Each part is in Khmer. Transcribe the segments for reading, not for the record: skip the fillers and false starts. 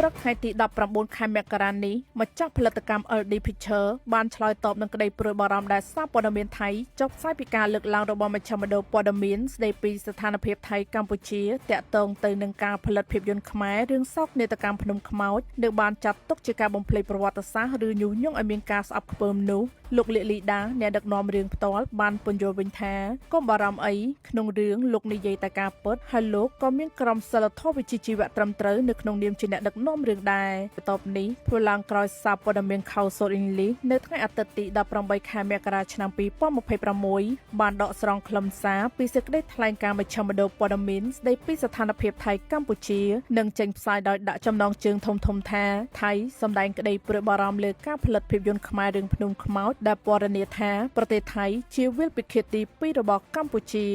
ព្រឹកថ្ងៃទី19 ខែមករានេះម្ចាស់ផលិតកម្ម LD Picture បានឆ្លើយតបនឹងក្តីព្រួយបារម្ភដែលសារព័ត៌មានថៃចុះផ្សាយពីការលើកឡើងរបស់មជ្ឈមណ្ឌលព័ត៌មានស្តីពីស្ថានភាពថៃកម្ពុជាតាក់ទងទៅនឹងការផលិតភាពយន្តខ្មែររឿងសោកនាដកម្មភ្នំខ្មោចដែលបានចាត់ទុកជាការបំភ្លៃប្រវត្តិសាស្ត្រឬញុះញង់ឲ្យមានការស្អប់ខ្ពើមនោះលោកលីលីដាអ្នកដឹកនាំរឿងផ្ទាល់បានពន្យល់វិញថាកុំបារម្ភអីក្នុងរឿងលោកនិយាយតែការពិតហើយលោកក៏មានក្រមសីលធម៌វិជ្ជាជីវៈត្រឹមត្រូវនៅក្នុងនាមជាអ្នកដឹកនាំរឿងដែរបន្ទាប់នេះធ្វើឡើងក្រោយសារព័ត៌មាន Council English នៅថ្ងៃអាទិត្យទី18 ខែមករាឆ្នាំ2026បានដកស្រង់ខ្លឹមសារពីសេចក្តីថ្លែងការណ៍មជ្ឈមណ្ឌលព័ត៌មានស្តីពីស្ថានភាពថៃកម្ពុជានិងចេញផ្សាយដោយដាក់ចំណងជើងធំៗថាថៃសម្ដែងក្តីព្រួយបារម្ភលើការផលិតភាពយន្តខ្មែររឿងភ្នំខ្មោចដែលពណ៌នាថាប្រទេសថៃជាវិលពិឃាតទី2របស់កម្ពុជា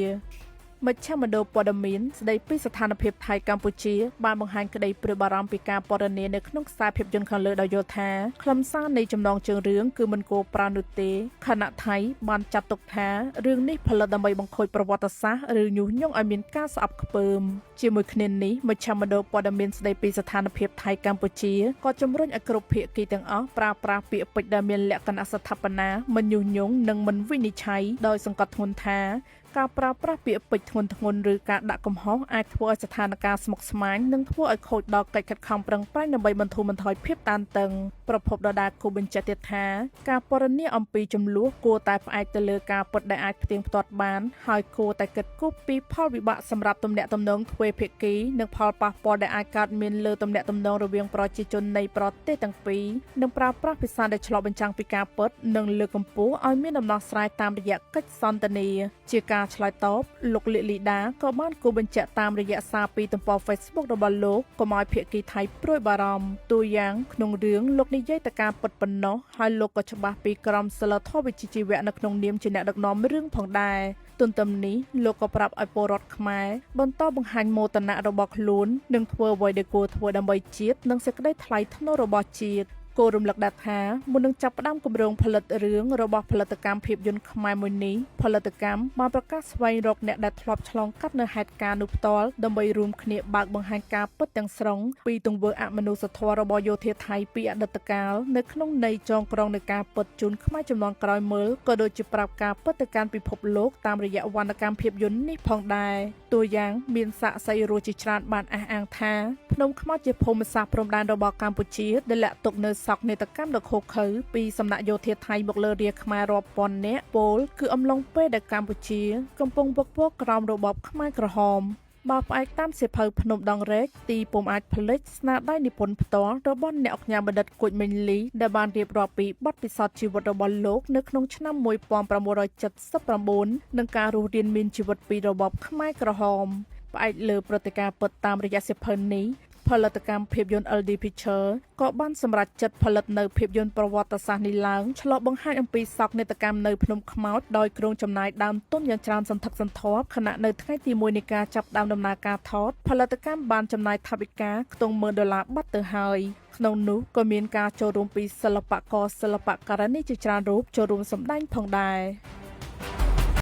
មជ្ឈមណ្ឌលព័ត៌មានស្តីពីស្ថានភាពថៃកម្ពុជាបានបង្ហាញក្តីព្រួយបារម្ភពីការពណ៌នានៅក្នុងខ្សែភាពយន្តខាងលើដោយយល់ថាខ្លឹមសារនៃចំណងជើងរឿងគឺមិនគួរប្រើនោះទេខណៈថៃបានចាត់ទុកថារឿងនេះផលិតដើម្បីបង្ខូចប្រវត្តិសាស្ត្រឬញុះញង់ឲ្យមានការស្អប់ខ្ពើមជាមួយគ្នានេះមជ្ឈមណ្ឌលព័ត៌មានស្តីពីស្ថានភាពថៃកម្ពុជាក៏ជំរុញឲ្យគ្រប់ភាគីទាំងអស់ប្រើប្រាស់ពាក្យពេចន៍ដែលមានលក្ខណៈស្ថាបនាមិនញុះញង់និងមិនវិនិច្ឆ័យដោយសង្កត់ធ្ងន់ថាការប្រើប្រាស់ពាក្យពេចន៍ធ្ងន់ធ្ងរឬការដាក់កំហុសអាចធ្វើឲ្យស្ថានភាពស្មុគស្មាញនិងធ្វើឲ្យខូចដល់កិច្ចខិតខំប្រឹងប្រែងដើម្បីបន្ធូរបន្ថយភាពតានតឹងប្រពន្ធដដាគូបញ្ជាក់ទៀតថាការពណ៌នាអំពីចំនួនគួរតែផ្អែកទៅលើការពិតដែលអាចផ្ទៀងផ្ទាត់បានហើយគួរតែគិតគូរពីផលវិបាកសម្រាប់ទំនាក់ទំនងទ្វេភាគីនិងផលប៉ះពាល់ដែលអាចកើតមានលើទំនាក់ទំនងរវាងប្រជាជននៃប្រទេសទាំងពីរនិងប្រើប្រាស់ភាសាដែលឆ្លុះបញ្ចាំងពីការពិតនិងលើកកម្ពស់ឲ្យមានដំណោះស្រាយតាមរយៈកិច្ចសន្ទនាជាការឆ្លើយតបលោកលីលីដាក៏បានគូបញ្ជាក់តាមរយៈសារពីទំព័រ Facebook របស់លោកកុំឲ្យភាគីថៃព្រួយបារម្ភទូយ៉ាងក្នុងរឿងលោកនិយាយតែការពិតប៉ុណ្ណោះហើយលោកក៏ច្បាស់ពីក្រមសីលធម៌វិជ្ជាជីវៈនៅក្នុងនាមជាអ្នកដឹកនាំរឿងផងដែរទន្ទឹមនេះលោកក៏ប្រាប់ឲ្យពលរដ្ឋខ្មែរបន្តបង្ហាញមោទនៈរបស់ខ្លួននិងធ្វើអ្វីដែលគួរធ្វើដើម្បីជាតិនិងសេចក្តីថ្លៃថ្នូររបស់ជាតិគោរំលឹកដាក់ថាមុននឹងចាប់ផ្ដើមគម្រោងផលិតរឿងរបស់ផលិតកម្មភាពយន្តខ្មែរមួយនេះផលិតកម្មបានប្រកាសស្វែងរកអ្នកដែលធ្លាប់ឆ្លងកាត់នៅហេតុការណ៍នោះផ្ទាល់ដើម្បីរួមគ្នាបើកបង្ហាញការពិតទាំងស្រុងពីទង្វើអមនុស្សធម៌របស់យោធាថៃពីអតីតកាលនៅក្នុងន័យចងក្រងនៃការពិតជូនខ្មែរជំនាន់ក្រោយមើលក៏ដូចជាប្រាប់ការពិតទៅកាន់ពិភពលោកតាមរយៈវណ្ណកម្មភាពយន្តនេះផងដែរតួយ៉ាងមានសាក្សីរស់ជាច្រើនបានអះអាងថាភ្នំខ្មោចជាភូមិសាស្ត្រព្រំដែនរបស់កម្ពុជាដែលលាក់ទុកនៅសោកនាដកម្មដ៏ឃោរឃៅពីសំណាក់យោធាថៃមកលើរាជខ្មែររាប់ពាន់នាក់ពោលគឺអំឡុងពេលដែលកម្ពុជាកំពុងវឹកវរក្រោមរបបខ្មែរក្រហមបើផ្អែកតាមសៀវភៅភ្នំដងរែកទីពុំអាចផ្លេចស្នាដៃនិពន្ធផ្ទាល់របស់អ្នកកញ្ញាបណ្ឌិតគួចមេងលីដែលបានរៀបរាប់ពីបទពិសោធន៍ជីវិតរបស់លោកនៅក្នុងឆ្នាំ1979និងការរស់រានមានជីវិតពីរបបខ្មែរក្រហមផ្អែកលើព្រឹត្តិការណ៍ពិតតាមរយៈសៀវភៅនេះផលិតកម្មភាពយន្ត LD Picture ក៏បានសម្រេចចិត្តផលិតនៅភាពយន្តប្រវត្តិសាស្ត្រនេះឡើងឆ្លុះបង្ហាញអំពីសោកនាដកម្មនៅភ្នំខ្មោចដោយក្រុងចំណាយដើមទុនយ៉ាងច្រើនសន្ធឹកសន្ធាប់ខណៈនៅថ្ងៃទី1នៃការចាប់ផ្ដើមដំណើរការថតផលិតកម្មបានចំណាយថវិកាខ្ទង់$10,000បាត់ទៅហើយក្នុងនោះក៏មានការចូលរួមពីសិល្បករសិល្បករនេះជាច្រើនរូបចូលរួមសម្ដែងផងដែរ